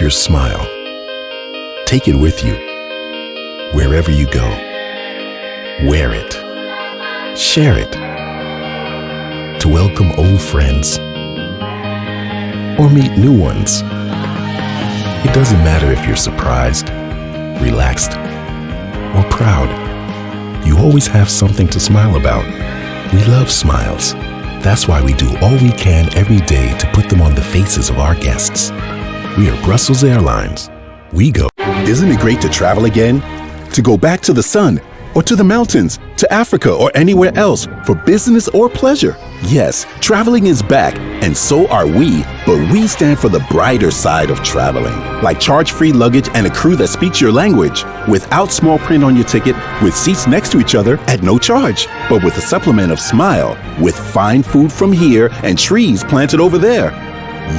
your smile. Take it with you. Wherever you go, wear it. Share it. To welcome old friends or meet new ones. It doesn't matter if you're surprised, relaxed, or proud. You always have something to smile about. We love smiles. That's why we do all we can every day to put them on the faces of our guests. We are Brussels Airlines. We go. Isn't it great to travel again? To go back to the sun, or to the mountains, to Africa or anywhere else for business or pleasure? Yes, traveling is back, and so are we, but we stand for the brighter side of traveling. Like charge-free luggage and a crew that speaks your language, without small print on your ticket, with seats next to each other at no charge, but with a supplement of smile, with fine food from here and trees planted over there.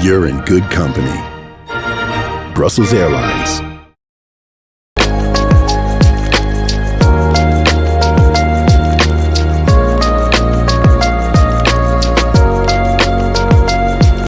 You're in good company. Brussels Airlines.